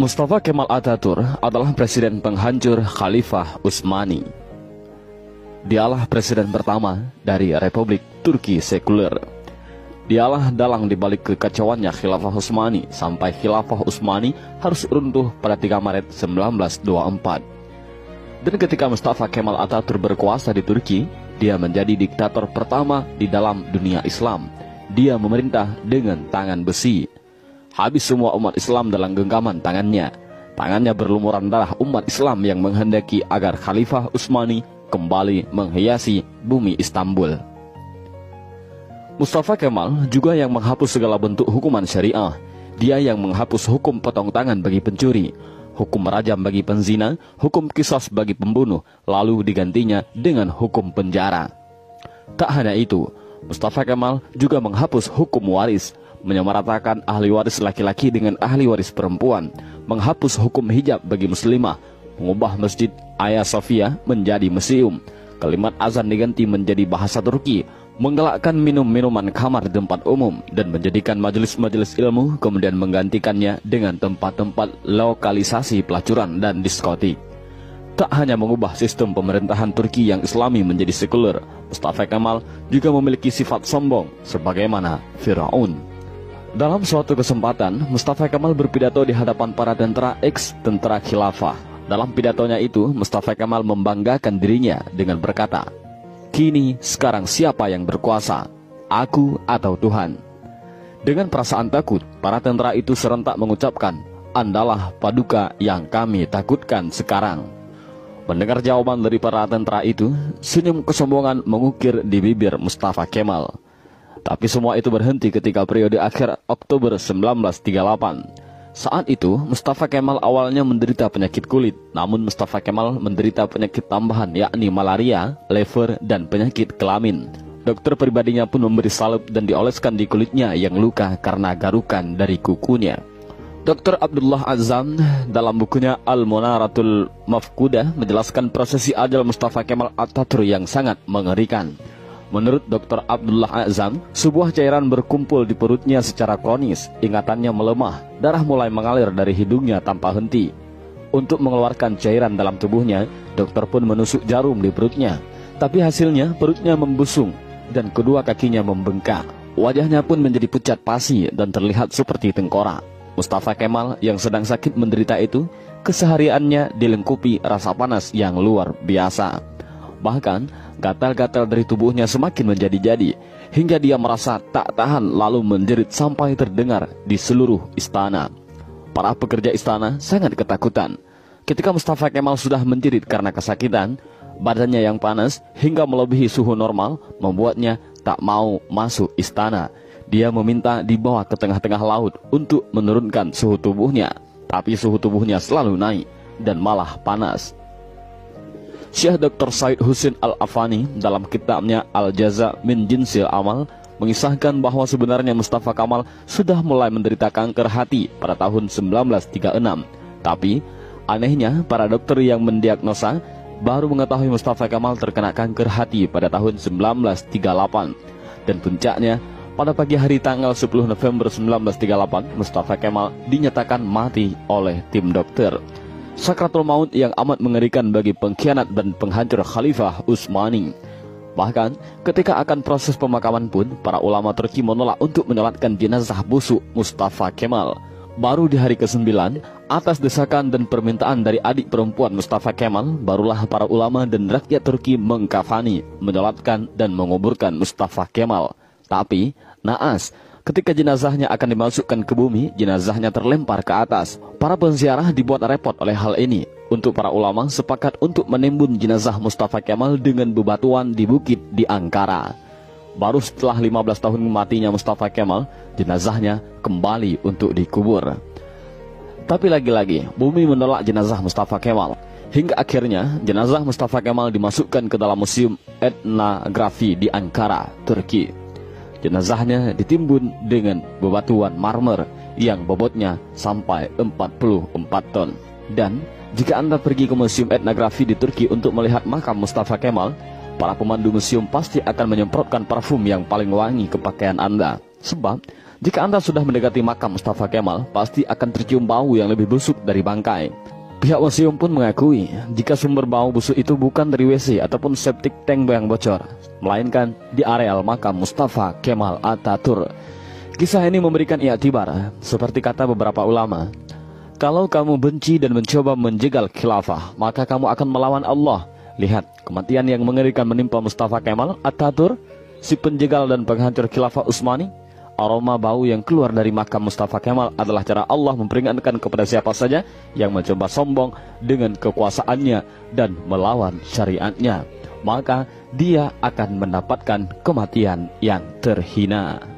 Mustafa Kemal Atatürk adalah presiden penghancur Khalifah Utsmani. Dialah presiden pertama dari Republik Turki sekuler. Dialah dalang dibalik kekacauannya Khilafah Utsmani sampai Khilafah Utsmani harus runtuh pada 3 Maret 1924. Dan ketika Mustafa Kemal Atatürk berkuasa di Turki, dia menjadi diktator pertama di dalam dunia Islam. Dia memerintah dengan tangan besi. Habis semua umat Islam dalam genggaman tangannya. Tangannya berlumuran darah umat Islam yang menghendaki agar Khalifah Utsmani kembali menghiasi bumi Istanbul. Mustafa Kemal juga yang menghapus segala bentuk hukuman syariah. Dia yang menghapus hukum potong tangan bagi pencuri, hukum rajam bagi penzina, hukum qisas bagi pembunuh, lalu digantinya dengan hukum penjara. Tak hanya itu, Mustafa Kemal juga menghapus hukum waris, menyamaratakan ahli waris laki-laki dengan ahli waris perempuan, menghapus hukum hijab bagi muslimah, mengubah Masjid Hagia Sophia menjadi museum, kalimat azan diganti menjadi bahasa Turki, menggalakkan minum-minuman khamar di tempat umum, dan menjadikan majelis-majelis ilmu kemudian menggantikannya dengan tempat-tempat lokalisasi pelacuran dan diskotik. Tak hanya mengubah sistem pemerintahan Turki yang Islami menjadi sekuler, Mustafa Kemal juga memiliki sifat sombong sebagaimana Firaun. Dalam suatu kesempatan, Mustafa Kemal berpidato di hadapan para tentara ex-tentara khilafah. Dalam pidatonya itu, Mustafa Kemal membanggakan dirinya dengan berkata, "Kini sekarang siapa yang berkuasa, aku atau Tuhan?" Dengan perasaan takut, para tentara itu serentak mengucapkan, "Andalah paduka yang kami takutkan sekarang." Mendengar jawaban dari para tentara itu, senyum kesombongan mengukir di bibir Mustafa Kemal. Tapi semua itu berhenti ketika periode akhir Oktober 1938. Saat itu, Mustafa Kemal awalnya menderita penyakit kulit. Namun Mustafa Kemal menderita penyakit tambahan yakni malaria, lever, dan penyakit kelamin. Dokter pribadinya pun memberi salep dan dioleskan di kulitnya yang luka karena garukan dari kukunya. Dr. Abdullah Azzam dalam bukunya Al-Munaratul Mafkudah menjelaskan prosesi ajal Mustafa Kemal Atatürk yang sangat mengerikan. Menurut Dr. Abdullah Azzam, sebuah cairan berkumpul di perutnya secara kronis, ingatannya melemah, darah mulai mengalir dari hidungnya tanpa henti. Untuk mengeluarkan cairan dalam tubuhnya, dokter pun menusuk jarum di perutnya. Tapi hasilnya perutnya membusung dan kedua kakinya membengkak. Wajahnya pun menjadi pucat pasi dan terlihat seperti tengkorak. Mustafa Kemal yang sedang sakit menderita itu, kesehariannya dilengkupi rasa panas yang luar biasa. Bahkan, gatal-gatal dari tubuhnya semakin menjadi-jadi, hingga dia merasa tak tahan lalu menjerit sampai terdengar di seluruh istana. Para pekerja istana sangat ketakutan. Ketika Mustafa Kemal sudah menjerit karena kesakitan, badannya yang panas hingga melebihi suhu normal membuatnya tak mau masuk istana. Dia meminta dibawa ke tengah-tengah laut untuk menurunkan suhu tubuhnya, tapi suhu tubuhnya selalu naik dan malah panas. Syekh Dr. Said Husin Al-Afani dalam kitabnya Al-Jaza min Jinsil Amal mengisahkan bahwa sebenarnya Mustafa Kemal sudah mulai menderita kanker hati pada tahun 1936. Tapi anehnya para dokter yang mendiagnosa baru mengetahui Mustafa Kemal terkena kanker hati pada tahun 1938. Dan puncaknya, pada pagi hari tanggal 10 November 1938, Mustafa Kemal dinyatakan mati oleh tim dokter. Sakratul maut yang amat mengerikan bagi pengkhianat dan penghancur Khalifah Utsmani. Bahkan ketika akan proses pemakaman pun, para ulama Turki menolak untuk menyolatkan jenazah busuk Mustafa Kemal. Baru di hari ke-9, atas desakan dan permintaan dari adik perempuan Mustafa Kemal, barulah para ulama dan rakyat Turki mengkafani, menyolatkan dan menguburkan Mustafa Kemal. Tapi naas, ketika jenazahnya akan dimasukkan ke bumi, jenazahnya terlempar ke atas. Para penziarah dibuat repot oleh hal ini. Untuk para ulama sepakat untuk menimbun jenazah Mustafa Kemal dengan bebatuan di bukit di Ankara. Baru setelah 15 tahun matinya Mustafa Kemal, jenazahnya kembali untuk dikubur. Tapi lagi-lagi, bumi menolak jenazah Mustafa Kemal. Hingga akhirnya, jenazah Mustafa Kemal dimasukkan ke dalam Museum Etnografi di Ankara, Turki. Jenazahnya ditimbun dengan bebatuan marmer yang bobotnya sampai 44 ton. Dan jika Anda pergi ke Museum Etnografi di Turki untuk melihat makam Mustafa Kemal, para pemandu museum pasti akan menyemprotkan parfum yang paling wangi ke pakaian Anda. Sebab Jika Anda sudah mendekati makam Mustafa Kemal, pasti akan tercium bau yang lebih busuk dari bangkai. Pihak museum pun mengakui jika sumber bau busuk itu bukan dari WC ataupun septic tank yang bocor, melainkan di areal makam Mustafa Kemal Atatürk. Kisah ini memberikan iktibar, seperti kata beberapa ulama, kalau kamu benci dan mencoba menjegal khilafah, maka kamu akan melawan Allah. Lihat, kematian yang mengerikan menimpa Mustafa Kemal Atatürk, si penjegal dan penghancur khilafah Utsmani. Aroma bau yang keluar dari makam Mustafa Kemal adalah cara Allah memperingatkan kepada siapa saja yang mencoba sombong dengan kekuasaannya dan melawan syariatnya, maka dia akan mendapatkan kematian yang terhina.